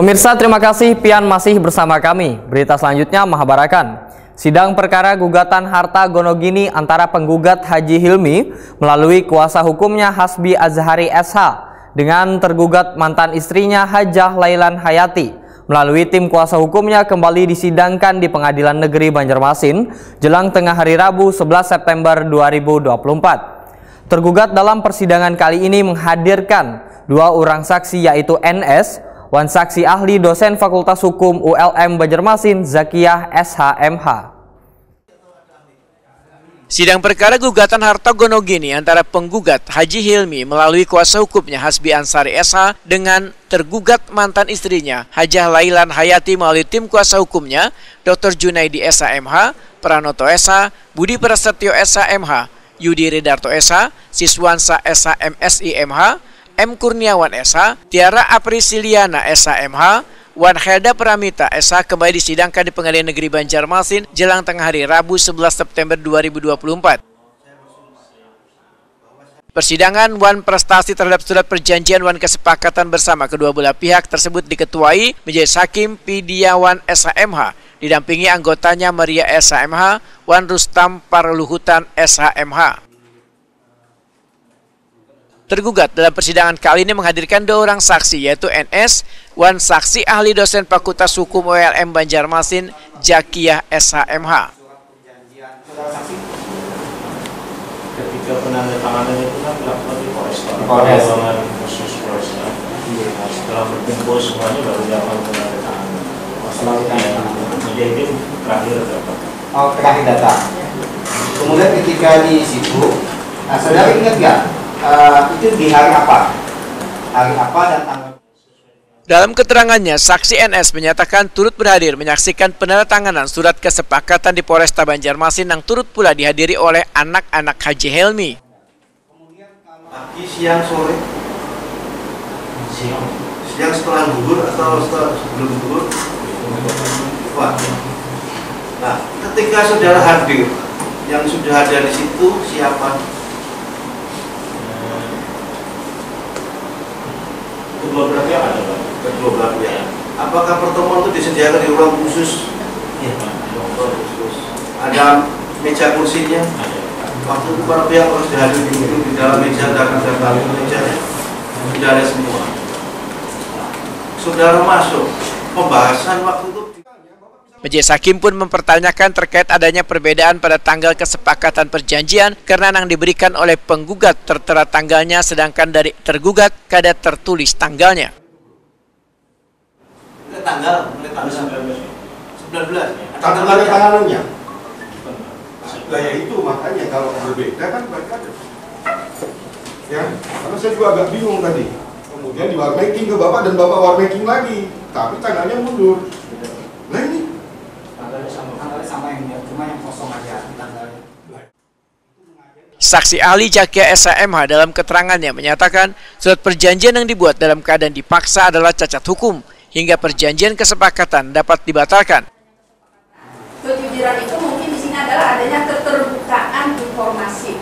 Pemirsa, terima kasih pian masih bersama kami. Berita selanjutnya Mahabarakan. Sidang perkara gugatan harta gonogini antara penggugat Haji Hilmi melalui kuasa hukumnya Hasbi Azhari SH dengan tergugat mantan istrinya Hajah Lailan Hayati melalui tim kuasa hukumnya kembali disidangkan di Pengadilan Negeri Banjarmasin jelang tengah hari Rabu 11 September 2024. Tergugat dalam persidangan kali ini menghadirkan dua orang saksi yaitu NS, wan saksi ahli dosen Fakultas Hukum ULM Banjarmasin Zakiyah SHMH. Sidang perkara gugatan harta gonogini antara penggugat Haji Hilmi melalui kuasa hukumnya Hasbi Ansari SH dengan tergugat mantan istrinya Hajah Lailan Hayati melalui tim kuasa hukumnya Dr. Junaidi SHMH, Pranoto SH, Budi Prasetyo SHMH, Yudi Redarto SH, Siswansa SHMSI MH, M. Kurniawan SH, Tiara Aprisiliana SHMH, Wan Helda Pramita SH kembali disidangkan di Pengadilan Negeri Banjarmasin jelang tengah hari Rabu 11 September 2024. Persidangan wan prestasi terhadap surat perjanjian wan kesepakatan bersama kedua belah pihak tersebut diketuai Majelis Hakim Pidiawan SHMH, didampingi anggotanya Maria SHMH, Wan Rustam Parluhutan SHMH. Tergugat dalam persidangan kali ini menghadirkan dua orang saksi yaitu NS, wan saksi ahli dosen Fakultas Hukum ULM Banjarmasin Zakiyah SHMH. Ketika penandatanganan itu kan dilakukan di Polresta, khusus Polresta. Setelah berkumpul semuanya baru dilakukan penandatanganan. Jadi terakhir data. Oh, terakhir data. Kemudian ketika di situ, nah saudara ingat nggak? Itu di hari apa? Hari apa dan tanggal? Dalam keterangannya, saksi NS menyatakan turut berhadir menyaksikan penandatanganan surat kesepakatan di Polresta Banjarmasin yang turut pula dihadiri oleh anak-anak Haji Hilmi. Pagi, siang, sore? Siang setelah gugur atau sebelum gugur? Nah, ketika saudara hadir, yang sudah ada di situ siapa? Kedua belah pihak ada, Pak. Kedua belah pihak. Apakah pertemuan itu disediakan di ruang khusus? Iya, Pak. Ruang khusus. Ada meja kursinya? Ada. Waktu itu para pihak harus dihadir di dalam meja dan mejanya. Tidak ada semua. Saudara masuk pembahasan waktu itu. Majelis Hakim pun mempertanyakan terkait adanya perbedaan pada tanggal kesepakatan perjanjian karena yang diberikan oleh penggugat tertera tanggalnya sedangkan dari tergugat kada tertulis tanggalnya. Tanggal 19. Tanggal tanganannya. Nah ya itu makanya kalau berbeda kan mereka ada. Ya, karena saya juga agak bingung tadi. Kemudian di warmaking ke bapak dan bapak warmaking lagi, tapi tanggalnya mundur. Nah ini tanggalnya sama yang cuma yang kosong aja tanggalnya. Saksi ahli Zakiyah SHMH dalam keterangannya menyatakan surat perjanjian yang dibuat dalam keadaan dipaksa adalah cacat hukum hingga perjanjian kesepakatan dapat dibatalkan. Kejujuran itu mungkin di sini adalah adanya keterbukaan informasi.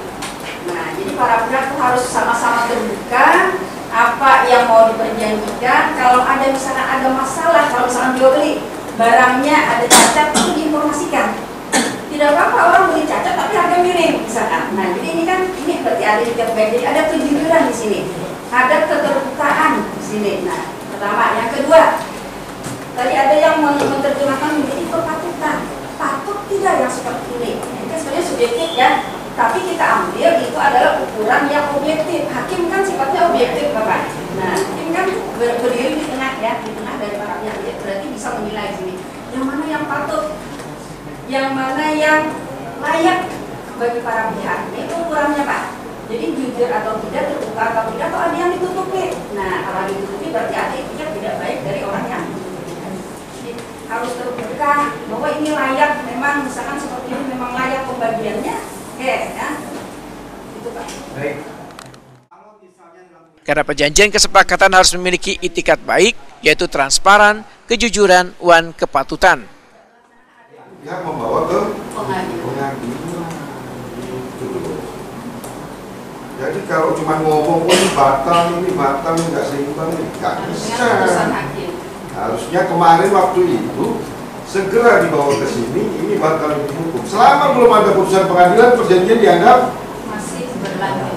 Nah, jadi para pihak itu harus sama-sama terbuka apa yang mau diperjanjikan. Kalau ada misalnya ada masalah, kalau misalnya jual beli barangnya ada cacat itu diinformasikan. Tidak apa-apa orang beli cacat tapi harga miring misalkan. Nah, jadi ini kan ini berarti ada etikat baik. Jadi ada kejujuran di sini, ada keterbukaan di sini. Nah, pertama, yang kedua, tadi ada yang menerjemahkan menjadi kepatutan. Patut tidak yang seperti ini. Ini kan sebenarnya subjektif ya. Tapi kita ambil itu adalah ukuran yang objektif. Hakim kan sifatnya objektif, Bapak. Nah, hakim kan berdiri di tengah ya, di tengah dari para pihak. Berarti bisa menilai sini. Yang mana yang patut, yang mana yang layak bagi para pihak. Itu ukurannya, Pak. Jadi jujur atau tidak, terbuka atau tidak, atau ada yang ditutupi. Nah, kalau ditutupi berarti ada etikat tidak baik dari orang yang jadi, harus terbuka bahwa ini layak, memang misalkan seperti ini memang layak pembagiannya. Oke, ya. Itu, Pak. Baik. Karena perjanjian kesepakatan harus memiliki itikat baik, yaitu transparan, kejujuran, wan kepatutan. Dia membawa ke Pengadilan. Jadi kalau cuma ngomong ini batal, ini nggak seimbang, ini nggak bisa. Dengan putusan hakim. Harusnya kemarin waktu itu segera dibawa ke sini, ini bakal dihukum. Selama belum ada putusan pengadilan, perjanjian dianggap masih berlanjut.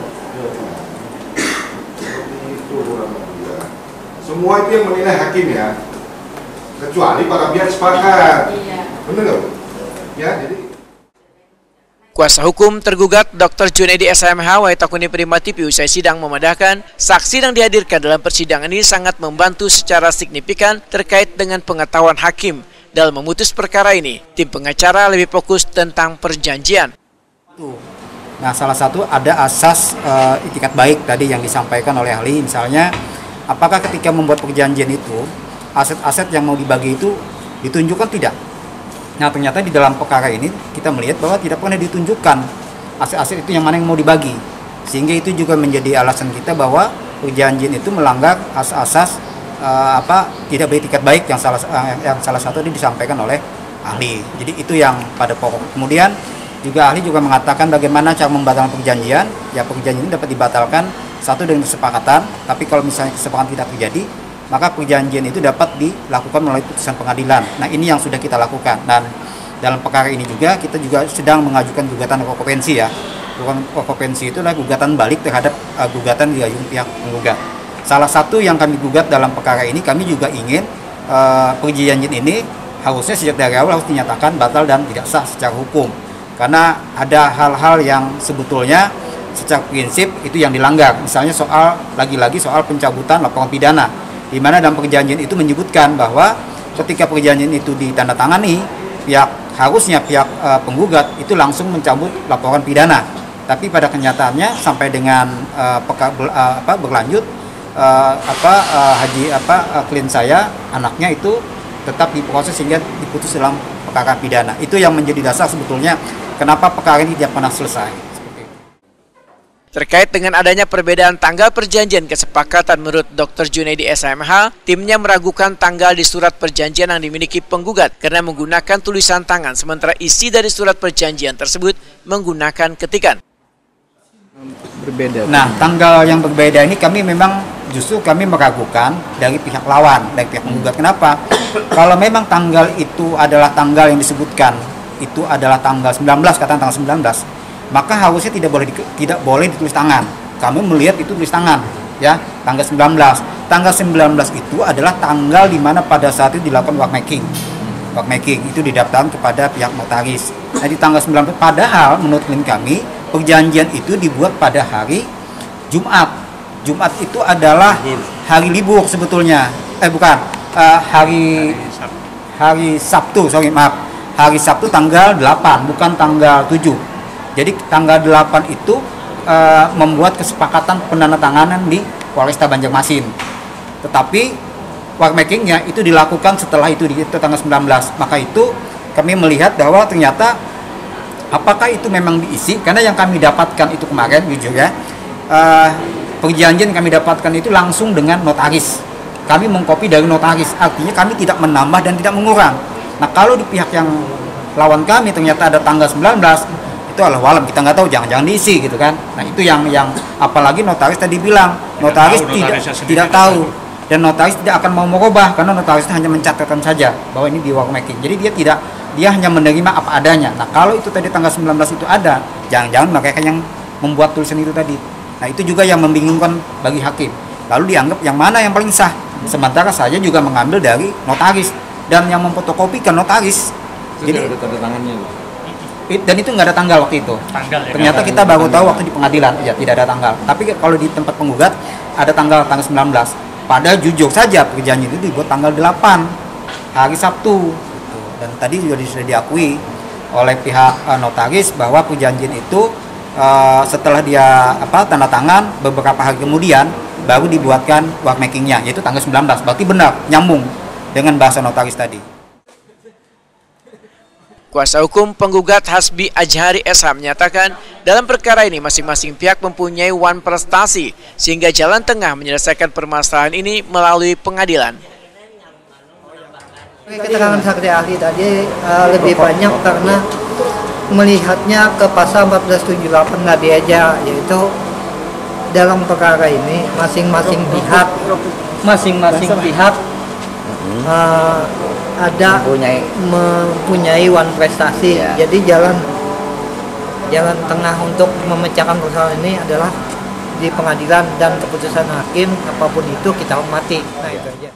Seperti itu kurang lebih ya. Semua itu yang menilai hakim ya, kecuali para pihak sepakat. Iya. Benar nggak Bu? Ya, jadi Kuasa hukum tergugat Dr. Junaidi SMH Waitakuni Primatipi usai sidang memandahkan saksi yang dihadirkan dalam persidangan ini sangat membantu secara signifikan terkait dengan pengetahuan hakim dalam memutus perkara ini. Tim pengacara lebih fokus tentang perjanjian. Nah, salah satu ada asas itikat baik tadi yang disampaikan oleh ahli, misalnya apakah ketika membuat perjanjian itu aset-aset yang mau dibagi itu ditunjukkan tidak? Nah, ternyata di dalam perkara ini kita melihat bahwa tidak pernah ditunjukkan aset-aset itu yang mana yang mau dibagi, sehingga itu juga menjadi alasan kita bahwa perjanjian itu melanggar asas-asas tidak beretikat baik yang salah satu ini disampaikan oleh ahli. Jadi itu yang pada pokok. Kemudian juga ahli juga mengatakan bagaimana cara membatalkan perjanjian. Ya, perjanjian ini dapat dibatalkan satu dengan kesepakatan, tapi kalau misalnya kesepakatan tidak terjadi, maka perjanjian itu dapat dilakukan melalui putusan pengadilan. Nah, ini yang sudah kita lakukan. Dan dalam perkara ini juga kita juga sedang mengajukan gugatan rekopensi ya. Gugatan rekopensi itu adalah gugatan balik terhadap gugatan diajukan pihak penggugat. Salah satu yang kami gugat dalam perkara ini, kami juga ingin perjanjian ini harusnya sejak dari awal harus dinyatakan batal dan tidak sah secara hukum. Karena ada hal-hal yang sebetulnya secara prinsip itu yang dilanggar. Misalnya lagi-lagi soal pencabutan laporan pidana, di mana dalam perjanjian itu menyebutkan bahwa ketika perjanjian itu ditandatangani, harusnya pihak penggugat itu langsung mencabut laporan pidana. Tapi pada kenyataannya sampai dengan berlanjut klien saya, anaknya itu tetap diproses sehingga diputus dalam perkara pidana. Itu yang menjadi dasar sebetulnya kenapa perkara ini tidak pernah selesai. Terkait dengan adanya perbedaan tanggal perjanjian kesepakatan menurut Dr. Junaidi SMH, timnya meragukan tanggal di surat perjanjian yang dimiliki penggugat karena menggunakan tulisan tangan, sementara isi dari surat perjanjian tersebut menggunakan ketikan. Berbeda. Nah, tanggal yang berbeda ini kami memang justru kami meragukan dari pihak lawan, dari pihak penggugat. Kenapa? Kalau memang tanggal itu adalah tanggal yang disebutkan, itu adalah tanggal 19, katakan tanggal 19, maka harusnya tidak boleh ditulis tangan. Kami melihat itu tulis tangan, ya, tanggal 19. Tanggal 19 itu adalah tanggal di mana pada saat itu dilakukan workmaking. Workmaking itu didaftarkan kepada pihak notaris. Nah, di tanggal 19, padahal menurut klien kami perjanjian itu dibuat pada hari Jumat. Jumat itu adalah hari libur sebetulnya. Hari Sabtu, hari Sabtu tanggal 8, bukan tanggal 7. Jadi tanggal 8 itu membuat kesepakatan penandatanganan di Polresta Banjarmasin. Tetapi workmakingnya itu dilakukan setelah itu tanggal 19. Maka itu kami melihat bahwa ternyata apakah itu memang diisi, karena yang kami dapatkan itu kemarin jujur ya, perjanjian yang kami dapatkan itu langsung dengan notaris. Kami mengcopy dari notaris, artinya kami tidak menambah dan tidak mengurang. Nah, kalau di pihak yang lawan kami ternyata ada tanggal 19, itu walam, kita nggak tahu, jangan-jangan diisi gitu kan. Nah, itu yang apalagi notaris tadi bilang notaris tidak tahu, dan notaris tidak akan mau merubah karena notaris hanya mencatatkan saja bahwa ini di workmaking. Jadi dia hanya menerima apa adanya. Nah, kalau itu tadi tanggal 19 itu ada, jangan-jangan mereka yang membuat tulisan itu tadi. Nah, itu juga yang membingungkan bagi hakim. Lalu dianggap yang mana yang paling sah, sementara saya juga mengambil dari notaris dan yang memfotokopikan notaris. Jadi ada tanda tangannya. Dan itu nggak ada tanggal waktu itu. Ternyata kita baru tahu waktu di pengadilan, ya tidak ada tanggal. Tapi kalau di tempat penggugat ada tanggal 19. Padahal jujur saja perjanjian itu dibuat tanggal 8, hari Sabtu. Dan tadi juga sudah diakui oleh pihak notaris bahwa perjanjian itu setelah dia tanda tangan beberapa hari kemudian baru dibuatkan workmakingnya, yaitu tanggal 19. Berarti benar, nyambung dengan bahasa notaris tadi. Kuasa hukum penggugat Hasbi Azhari SH menyatakan dalam perkara ini masing-masing pihak mempunyai wan prestasi sehingga jalan tengah menyelesaikan permasalahan ini melalui pengadilan. Keterangan saksi ahli tadi lebih banyak karena melihatnya ke pasal 1478 nggak aja, yaitu dalam perkara ini masing-masing pihak ada mempunyai wan prestasi. Jadi jalan tengah untuk memecahkan persoalan ini adalah di pengadilan, dan keputusan hakim apapun itu kita hormati. Nah itu aja.